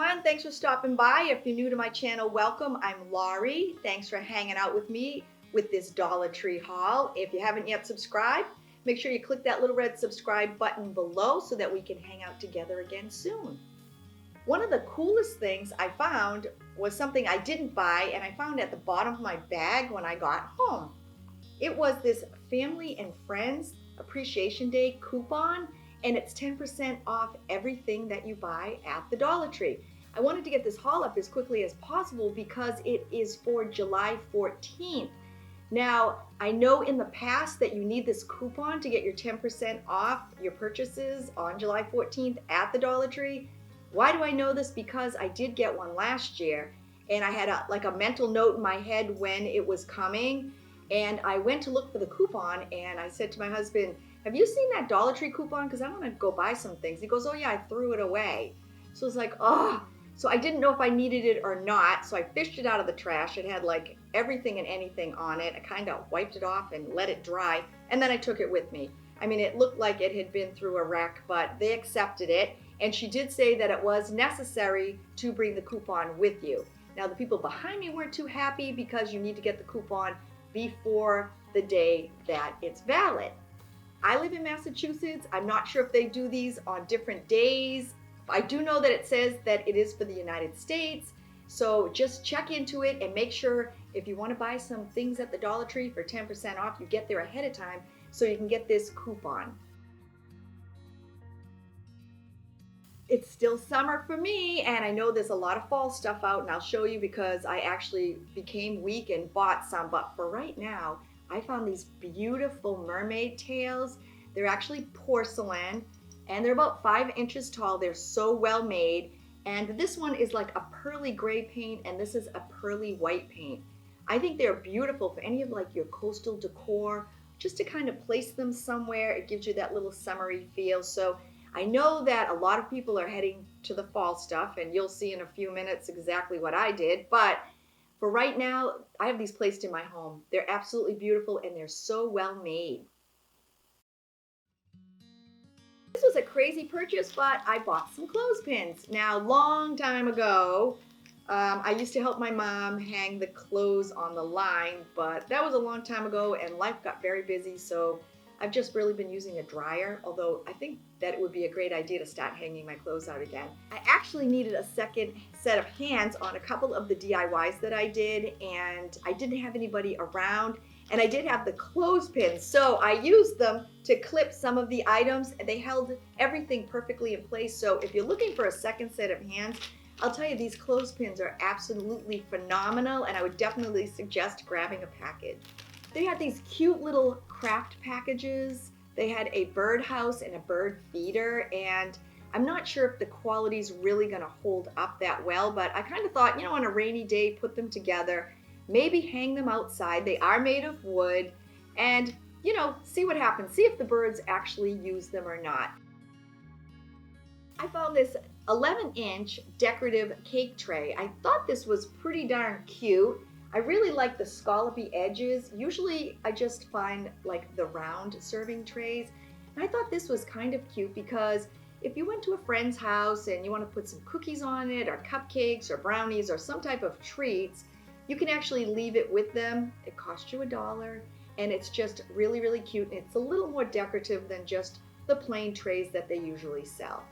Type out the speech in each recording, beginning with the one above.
everyone. Thanks for stopping by. If you're new to my channel, welcome. I'm Laurie. Thanks for hanging out with me with this Dollar Tree haul. If you haven't yet subscribed, make sure you click that little red subscribe button below so that we can hang out together again soon. One of the coolest things I found was something I didn't buy and I found at the bottom of my bag when I got home. It was this Family and Friends Appreciation Day coupon, and it's 10% off everything that you buy at the Dollar Tree. I wanted to get this haul up as quickly as possible because it is for July 14th. Now, I know in the past that you need this coupon to get your 10% off your purchases on July 14th at the Dollar Tree. Why do I know this? Because I did get one last year, and I had a mental note in my head when it was coming. And I went to look for the coupon and I said to my husband, have you seen that Dollar Tree coupon? Because I want to go buy some things. He goes, oh yeah, I threw it away. So it's like, oh. So I didn't know if I needed it or not. So I fished it out of the trash. It had like everything and anything on it. I kind of wiped it off and let it dry. And then I took it with me. I mean, it looked like it had been through a wreck, but they accepted it. And she did say that it was necessary to bring the coupon with you. Now, the people behind me weren't too happy because you need to get the coupon before the day that it's valid. I live in Massachusetts. I'm not sure if they do these on different days. I do know that it says that it is for the United States. So just check into it and make sure if you want to buy some things at the Dollar Tree for 10% off, you get there ahead of time so you can get this coupon. It's still summer for me, and I know there's a lot of fall stuff out, and I'll show you because I actually became weak and bought some. But for right now, I found these beautiful mermaid tails. They're actually porcelain, and they're about 5 inches tall. They're so well made. And this one is like a pearly gray paint, and this is a pearly white paint. I think they're beautiful for any of like your coastal decor, just to kind of place them somewhere. It gives you that little summery feel. So I know that a lot of people are heading to the fall stuff, and you'll see in a few minutes exactly what I did. But for right now, I have these placed in my home. They're absolutely beautiful, and they're so well made. This was a crazy purchase, but I bought some clothespins. Now, long time ago, I used to help my mom hang the clothes on the line, but that was a long time ago, and life got very busy, so I've just really been using a dryer, although I think that it would be a great idea to start hanging my clothes out again. I actually needed a second set of hands on a couple of the DIYs that I did, and I didn't have anybody around, and I did have the clothespins, so I used them to clip some of the items, and they held everything perfectly in place. So if you're looking for a second set of hands, I'll tell you these clothespins are absolutely phenomenal, and I would definitely suggest grabbing a package. They had these cute little craft packages. They had a birdhouse and a bird feeder, and I'm not sure if the quality's really gonna hold up that well, but I kind of thought, you know, on a rainy day, put them together, maybe hang them outside. They are made of wood, and, you know, see what happens. See if the birds actually use them or not. I found this 11-inch decorative cake tray. I thought this was pretty darn cute. I really like the scallopy edges. Usually I just find like the round serving trays. And I thought this was kind of cute because if you went to a friend's house and you want to put some cookies on it or cupcakes or brownies or some type of treats, you can actually leave it with them. It costs you $1 and it's just really, really cute. And it's a little more decorative than just the plain trays that they usually sell.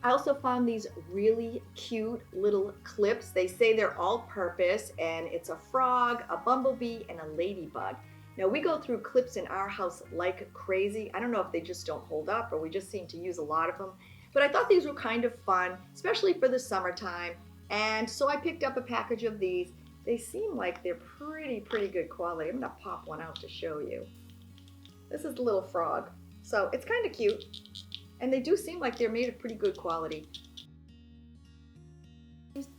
I also found these really cute little clips. They say they're all-purpose, and it's a frog, a bumblebee, and a ladybug. Now, we go through clips in our house like crazy. I don't know if they just don't hold up or we just seem to use a lot of them, but I thought these were kind of fun, especially for the summertime, and so I picked up a package of these. They seem like they're pretty good quality. I'm gonna pop one out to show you. This is the little frog, so it's kind of cute. And they do seem like they're made of pretty good quality.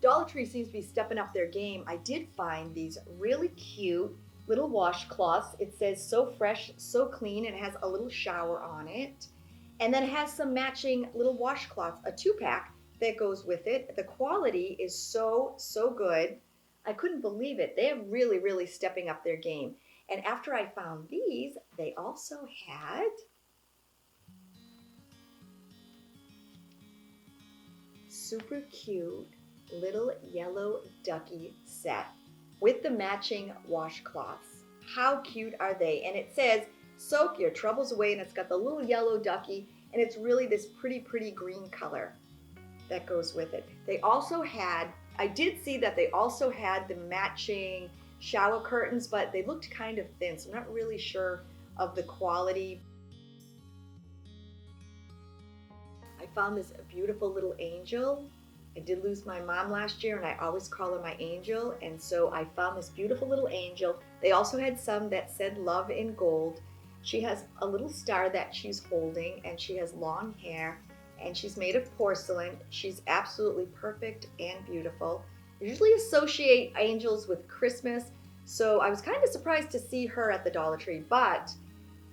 Dollar Tree seems to be stepping up their game. I did find these really cute little washcloths. It says so fresh, so clean, and it has a little shower on it. And then it has some matching little washcloths, a 2-pack that goes with it. The quality is so good. I couldn't believe it. They're really stepping up their game. And after I found these, they also had super cute little yellow ducky set with the matching washcloths. How cute are they? And it says, soak your troubles away, and it's got the little yellow ducky, and it's really this pretty green color that goes with it. They also had, I did see that they also had the matching shower curtains, but they looked kind of thin, so I'm not really sure of the quality. I found this beautiful little angel. I did lose my mom last year, and I always call her my angel, and so I found this beautiful little angel. They also had some that said love in gold. She has a little star that she's holding, and she has long hair, and she's made of porcelain. She's absolutely perfect and beautiful. I usually associate angels with Christmas, so I was kind of surprised to see her at the Dollar Tree, but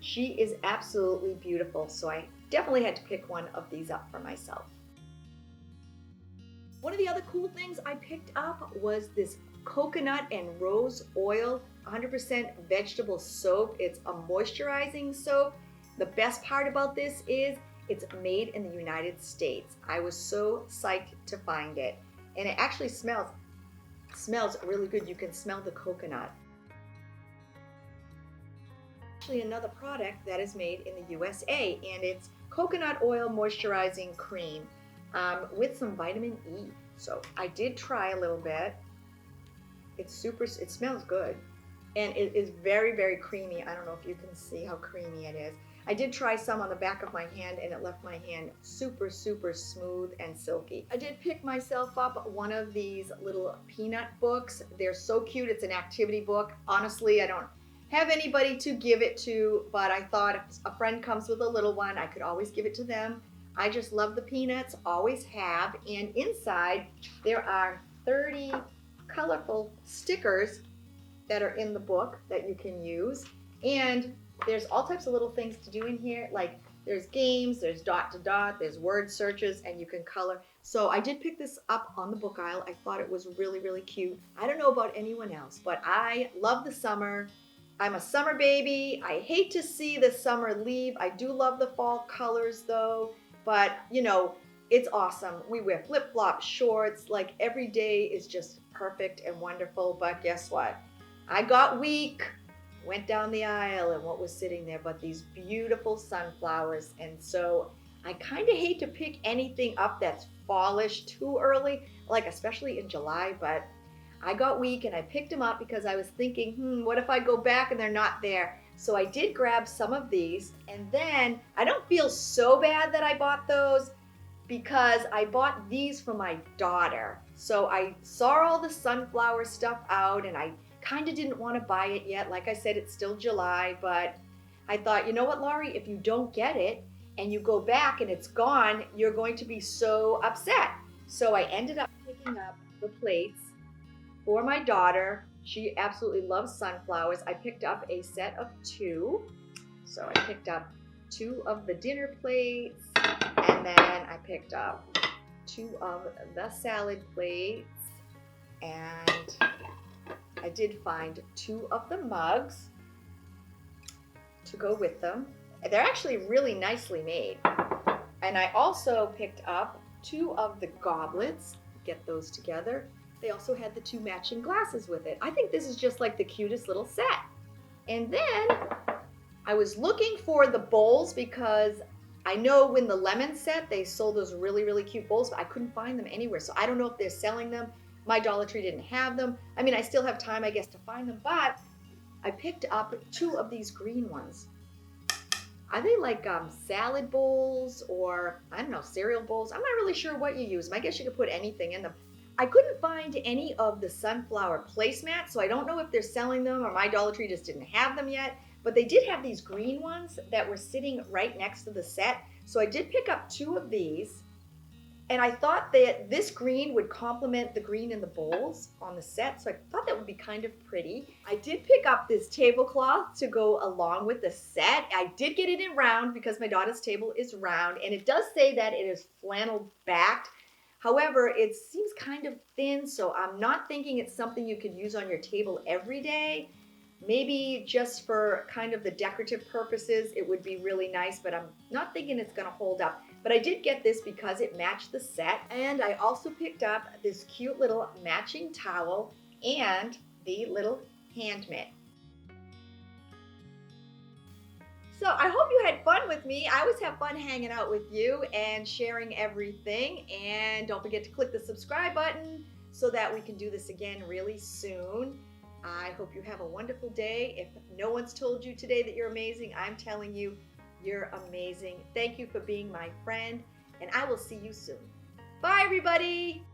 she is absolutely beautiful, so I definitely had to pick one of these up for myself. One of the other cool things I picked up was this coconut and rose oil 100% vegetable soap. It's a moisturizing soap. The best part about this is it's made in the United States. I was so psyched to find it. And it actually smells really good. You can smell the coconut. Actually, another product that is made in the USA, and it's coconut oil moisturizing cream with some vitamin E. So I did try a little bit. It smells good. And it is very creamy. I don't know if you can see how creamy it is. I did try some on the back of my hand, and it left my hand super smooth and silky. I did pick myself up one of these little peanut books. They're so cute. It's an activity book. Honestly, I don't have anybody to give it to, but I thought if a friend comes with a little one, I could always give it to them. I just love the peanuts, always have, and inside there are 30 colorful stickers that are in the book that you can use, and there's all types of little things to do in here, like there's games, there's dot to dot, there's word searches, and you can color. So I did pick this up on the book aisle. I thought it was really cute. I don't know about anyone else, but I love the summer. I'm a summer baby. I hate to see the summer leave. I do love the fall colors though, but you know, it's awesome. We wear flip-flops, shorts, like every day is just perfect and wonderful. But guess what? I got weak, went down the aisle, and what was sitting there but these beautiful sunflowers. And so I kind of hate to pick anything up that's fallish too early, like especially in July, but I got weak and I picked them up because I was thinking, what if I go back and they're not there? So I did grab some of these, and then I don't feel so bad that I bought those because I bought these for my daughter. So I saw all the sunflower stuff out, and I kind of didn't want to buy it yet. Like I said, it's still July, but I thought, you know what, Laurie, if you don't get it and you go back and it's gone, you're going to be so upset. So I ended up picking up the plates for my daughter. She absolutely loves sunflowers. I picked up a set of 2. So I picked up 2 of the dinner plates, and then I picked up 2 of the salad plates, and I did find 2 of the mugs to go with them. They're actually really nicely made. And I also picked up 2 of the goblets. Get those together. They also had the 2 matching glasses with it. I think this is just like the cutest little set. And then I was looking for the bowls because I know when the lemon set, they sold those really cute bowls, but I couldn't find them anywhere. So I don't know if they're selling them. My Dollar Tree didn't have them. I mean, I still have time, I guess, to find them, but I picked up 2 of these green ones. Are they like salad bowls or, I don't know, cereal bowls? I'm not really sure what you use. I guess you could put anything in them. I couldn't find any of the sunflower placemats, so I don't know if they're selling them or my Dollar Tree just didn't have them yet, but they did have these green ones that were sitting right next to the set. So I did pick up 2 of these, and I thought that this green would complement the green in the bowls on the set, so I thought that would be kind of pretty. I did pick up this tablecloth to go along with the set. I did get it in round because my daughter's table is round, and it does say that it is flannel backed. However, it seems kind of thin, so I'm not thinking it's something you could use on your table every day. Maybe just for kind of the decorative purposes, it would be really nice, but I'm not thinking it's going to hold up. But I did get this because it matched the set, and I also picked up this cute little matching towel and the little hand mitt. So I hope you had fun with me. I always have fun hanging out with you and sharing everything. And don't forget to click the subscribe button so that we can do this again really soon. I hope you have a wonderful day. If no one's told you today that you're amazing, I'm telling you, you're amazing. Thank you for being my friend, and I will see you soon. Bye, everybody.